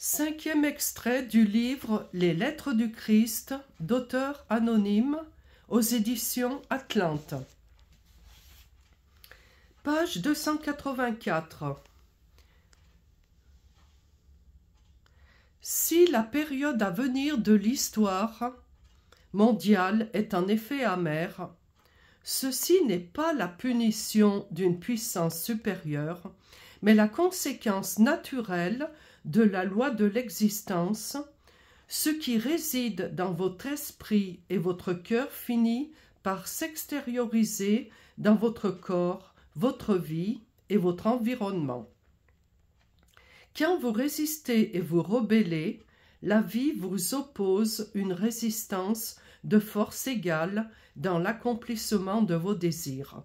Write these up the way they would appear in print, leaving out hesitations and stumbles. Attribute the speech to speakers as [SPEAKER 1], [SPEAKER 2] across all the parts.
[SPEAKER 1] Cinquième extrait du livre Les Lettres du Christ, d'auteur anonyme, aux éditions Atlante. Page 284. Si la période à venir de l'histoire mondiale est en effet amère, ceci n'est pas la punition d'une puissance supérieure, mais la conséquence naturelle de la loi de l'existence. Ce qui réside dans votre esprit et votre cœur finit par s'extérioriser dans votre corps, votre vie et votre environnement. Quand vous résistez et vous rebellez, la vie vous oppose une résistance de force égale dans l'accomplissement de vos désirs.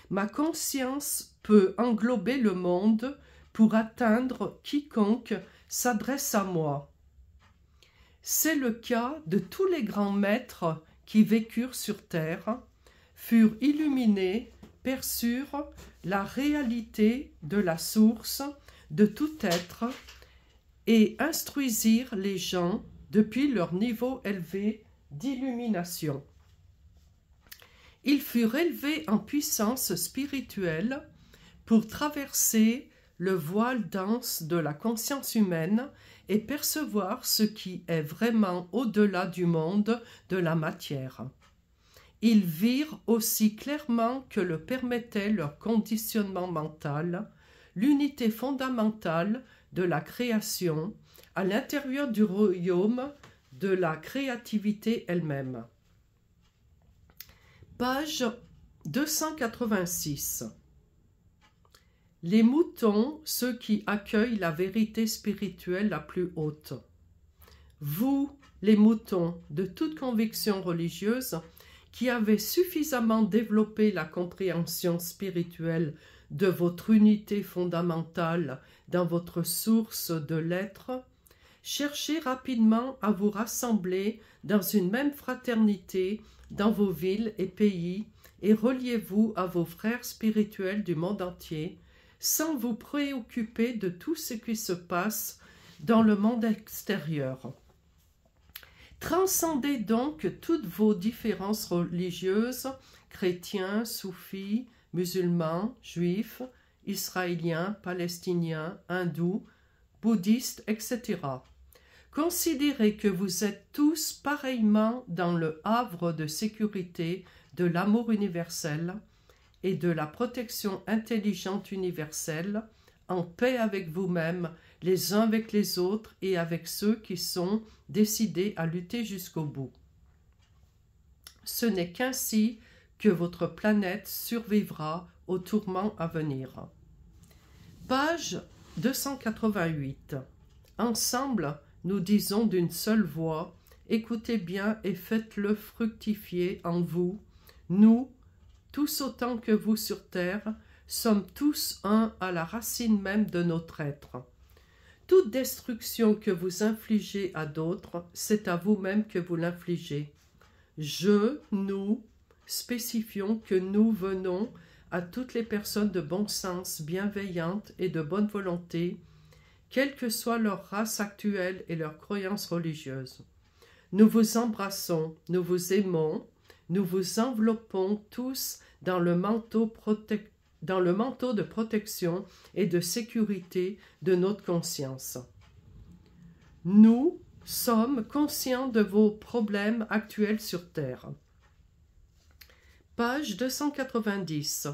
[SPEAKER 1] Ma conscience peut englober le monde pour atteindre quiconque s'adresse à moi. C'est le cas de tous les grands maîtres qui vécurent sur terre, furent illuminés, perçurent la réalité de la source de tout être et instruisirent les gens depuis leur niveau élevé d'illumination. Ils furent élevés en puissance spirituelle pour traverser le voile dense de la conscience humaine et percevoir ce qui est vraiment au-delà du monde de la matière. Ils virent aussi clairement que le permettait leur conditionnement mental, l'unité fondamentale de la création à l'intérieur du royaume de la créativité elle-même. Page 286. Les moutons, ceux qui accueillent la vérité spirituelle la plus haute. Vous, les moutons de toute conviction religieuse, qui avez suffisamment développé la compréhension spirituelle de votre unité fondamentale dans votre source de l'être, cherchez rapidement à vous rassembler dans une même fraternité dans vos villes et pays et reliez-vous à vos frères spirituels du monde entier, sans vous préoccuper de tout ce qui se passe dans le monde extérieur. Transcendez donc toutes vos différences religieuses, chrétiens, soufis, musulmans, juifs, israéliens, palestiniens, hindous, bouddhistes, etc. Considérez que vous êtes tous pareillement dans le havre de sécurité de l'amour universel et de la protection intelligente universelle, en paix avec vous-même, les uns avec les autres et avec ceux qui sont décidés à lutter jusqu'au bout. Ce n'est qu'ainsi que votre planète survivra aux tourments à venir. Page 288. Ensemble, nous disons d'une seule voix, écoutez bien et faites-le fructifier en vous. Nous, tous autant que vous sur terre, sommes tous un à la racine même de notre être. Toute destruction que vous infligez à d'autres, c'est à vous-même que vous l'infligez. Nous spécifions que nous venons à toutes les personnes de bon sens, bienveillantes et de bonne volonté, quelle que soit leur race actuelle et leur croyance religieuse. Nous vous embrassons, nous vous aimons, nous vous enveloppons tous dans le manteau de protection et de sécurité de notre conscience. Nous sommes conscients de vos problèmes actuels sur Terre. Page 290.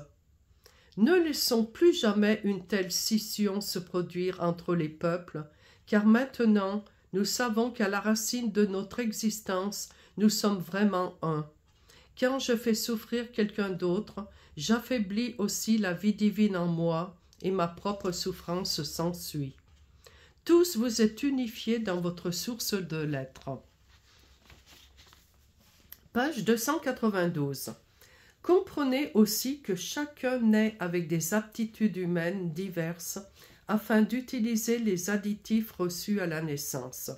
[SPEAKER 1] Ne laissons plus jamais une telle scission se produire entre les peuples, car maintenant nous savons qu'à la racine de notre existence, nous sommes vraiment un. Quand je fais souffrir quelqu'un d'autre, j'affaiblis aussi la vie divine en moi et ma propre souffrance s'ensuit. Tous vous êtes unifiés dans votre source de l'être. Page 292. Comprenez aussi que chacun naît avec des aptitudes humaines diverses afin d'utiliser les additifs reçus à la naissance.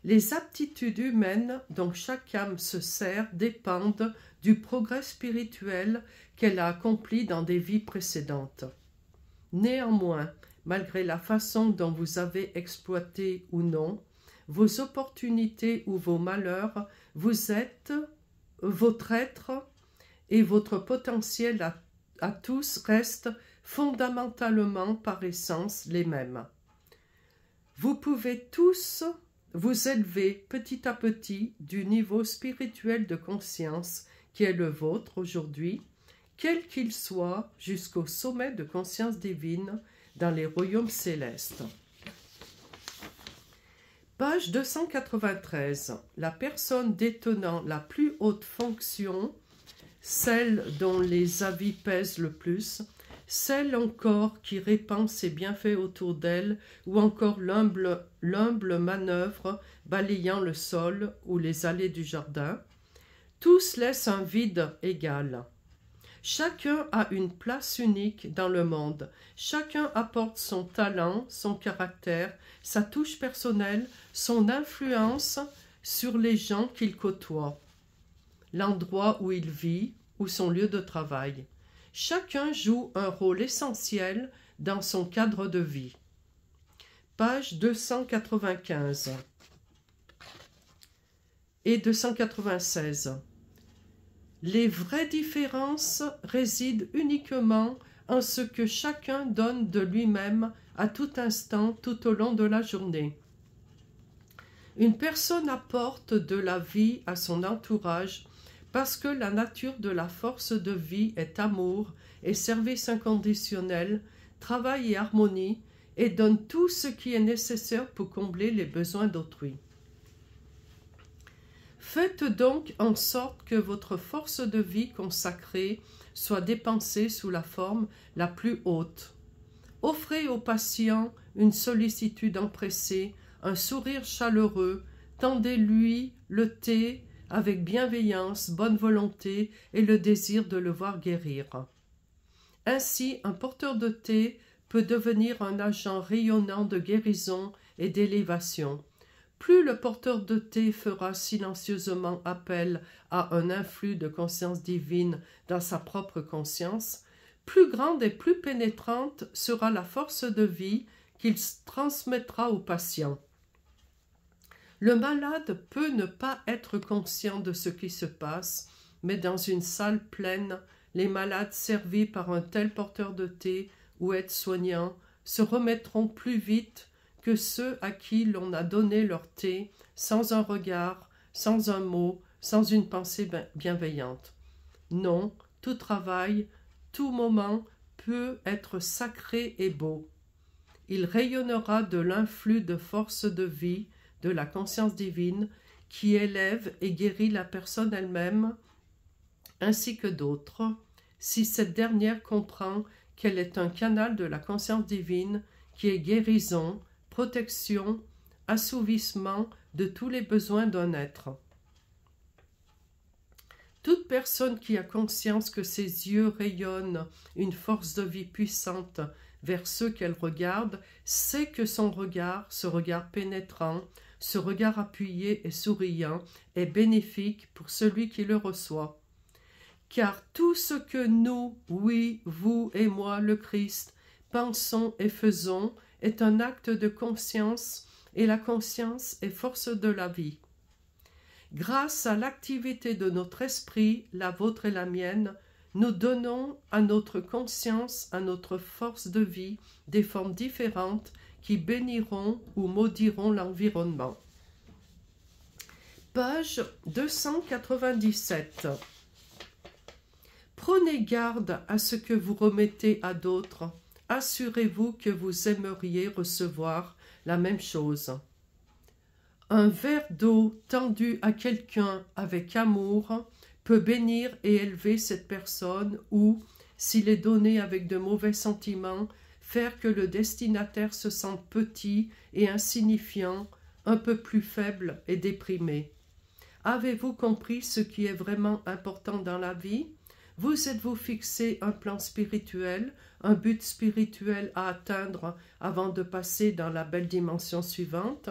[SPEAKER 1] Les aptitudes humaines dont chaque âme se sert dépendent du progrès spirituel qu'elle a accompli dans des vies précédentes. Néanmoins, malgré la façon dont vous avez exploité ou non vos opportunités ou vos malheurs, vous êtes votre être et votre potentiel à tous restent fondamentalement par essence les mêmes. Vous pouvez tous vous élever petit à petit du niveau spirituel de conscience qui est le vôtre aujourd'hui, quel qu'il soit, jusqu'au sommet de conscience divine dans les royaumes célestes. Page 293. La personne détenant la plus haute fonction, celle dont les avis pèsent le plus, celle encore qui répand ses bienfaits autour d'elle, ou encore l'humble manœuvre balayant le sol ou les allées du jardin, tous laissent un vide égal. Chacun a une place unique dans le monde. Chacun apporte son talent, son caractère, sa touche personnelle, son influence sur les gens qu'il côtoie, l'endroit où il vit ou son lieu de travail. Chacun joue un rôle essentiel dans son cadre de vie. Page 295 et 296. Les vraies différences résident uniquement en ce que chacun donne de lui-même à tout instant tout au long de la journée. Une personne apporte de la vie à son entourage parce que la nature de la force de vie est amour et service inconditionnel, travail et harmonie, et donne tout ce qui est nécessaire pour combler les besoins d'autrui. Faites donc en sorte que votre force de vie consacrée soit dépensée sous la forme la plus haute. Offrez aux patients une sollicitude empressée, un sourire chaleureux, tendez-lui le thé avec bienveillance, bonne volonté et le désir de le voir guérir. Ainsi, un porteur de thé peut devenir un agent rayonnant de guérison et d'élévation. Plus le porteur de thé fera silencieusement appel à un influx de conscience divine dans sa propre conscience, plus grande et plus pénétrante sera la force de vie qu'il transmettra au patient. Le malade peut ne pas être conscient de ce qui se passe, mais dans une salle pleine, les malades servis par un tel porteur de thé ou aide-soignant se remettront plus vite que ceux à qui l'on a donné leur thé sans un regard, sans un mot, sans une pensée bienveillante. Non, tout travail, tout moment peut être sacré et beau. Il rayonnera de l'influx de force de vie, de la conscience divine, qui élève et guérit la personne elle-même, ainsi que d'autres, si cette dernière comprend qu'elle est un canal de la conscience divine qui est guérison, protection, assouvissement de tous les besoins d'un être. Toute personne qui a conscience que ses yeux rayonnent une force de vie puissante vers ceux qu'elle regarde, sait que son regard, ce regard pénétrant, ce regard appuyé et souriant, est bénéfique pour celui qui le reçoit. Car tout ce que nous, oui, vous et moi, le Christ, pensons et faisons est un acte de conscience, et la conscience est force de la vie. Grâce à l'activité de notre esprit, la vôtre et la mienne, nous donnons à notre conscience, à notre force de vie, des formes différentes qui béniront ou maudiront l'environnement. Page 297. Prenez garde à ce que vous remettez à d'autres. Assurez-vous que vous aimeriez recevoir la même chose. Un verre d'eau tendu à quelqu'un avec amour peut bénir et élever cette personne ou, s'il est donné avec de mauvais sentiments, faire que le destinataire se sente petit et insignifiant, un peu plus faible et déprimé. Avez-vous compris ce qui est vraiment important dans la vie? Vous êtes-vous fixé un plan spirituel, un but spirituel à atteindre avant de passer dans la belle dimension suivante?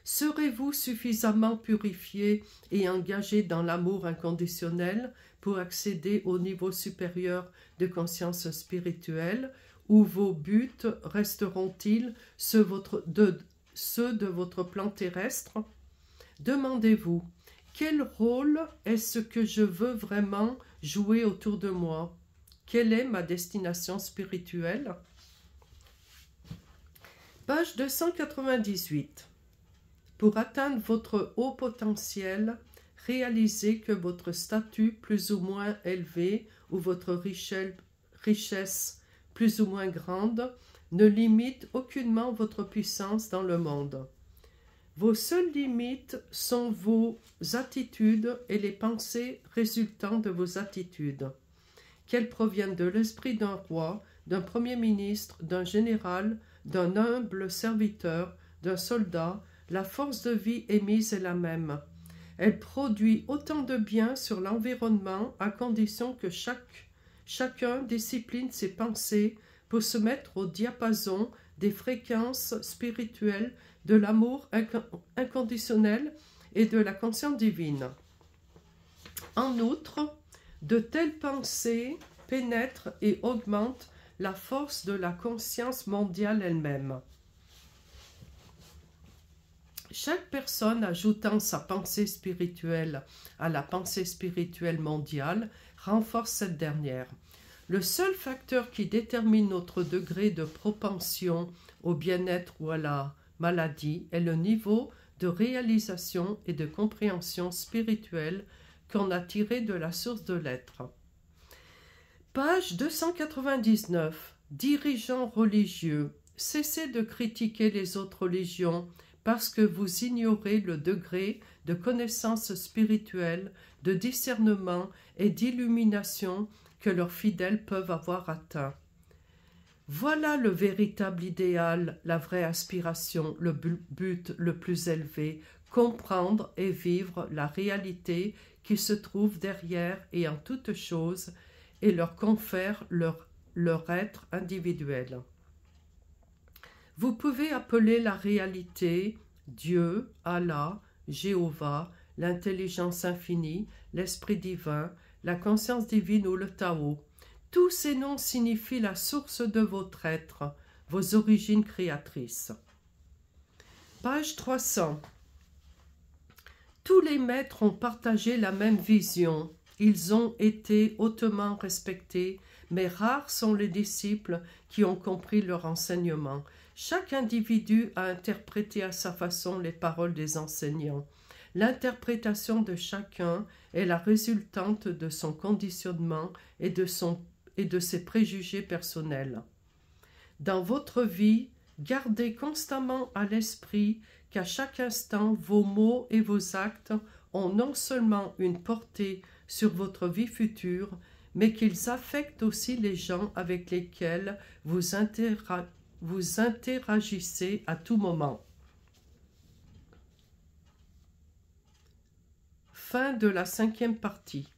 [SPEAKER 1] Serez-vous suffisamment purifié et engagé dans l'amour inconditionnel pour accéder au niveau supérieur de conscience spirituelle, ou vos buts resteront-ils ceux de votre plan terrestre? Demandez-vous, quel rôle est-ce que je veux vraiment jouer autour de moi? Quelle est ma destination spirituelle? Page 298. Pour atteindre votre haut potentiel, réalisez que votre statut plus ou moins élevé ou votre richesse plus ou moins grande ne limite aucunement votre puissance dans le monde. Vos seules limites sont vos attitudes et les pensées résultant de vos attitudes, qu'elles proviennent de l'esprit d'un roi, d'un premier ministre, d'un général, d'un humble serviteur, d'un soldat. La force de vie émise est la même. Elle produit autant de bien sur l'environnement à condition que chacun discipline ses pensées pour se mettre au diapason des fréquences spirituelles de l'amour inconditionnel et de la conscience divine. En outre, de telles pensées pénètrent et augmentent la force de la conscience mondiale elle-même. Chaque personne ajoutant sa pensée spirituelle à la pensée spirituelle mondiale renforce cette dernière. Le seul facteur qui détermine notre degré de propension au bien-être ou à la maladie est le niveau de réalisation et de compréhension spirituelle qu'on a tiré de la source de l'être. Page 299. Dirigeants religieux, cessez de critiquer les autres religions parce que vous ignorez le degré de connaissance spirituelle, de discernement et d'illumination que leurs fidèles peuvent avoir atteint. Voilà le véritable idéal, la vraie aspiration, le but le plus élevé, comprendre et vivre la réalité qui se trouve derrière et en toute chose et leur confère leur être individuel. Vous pouvez appeler la réalité Dieu, Allah, Jéhovah, l'intelligence infinie, l'esprit divin, la conscience divine ou le Tao. Tous ces noms signifient la source de votre être, vos origines créatrices. Page 300. Tous les maîtres ont partagé la même vision. Ils ont été hautement respectés, mais rares sont les disciples qui ont compris leur enseignement. Chaque individu a interprété à sa façon les paroles des enseignants. L'interprétation de chacun est la résultante de son conditionnement et de ses préjugés personnels. Dans votre vie, gardez constamment à l'esprit qu'à chaque instant, vos mots et vos actes ont non seulement une portée sur votre vie future, mais qu'ils affectent aussi les gens avec lesquels vous interagissez à tout moment. Fin de la 5e partie.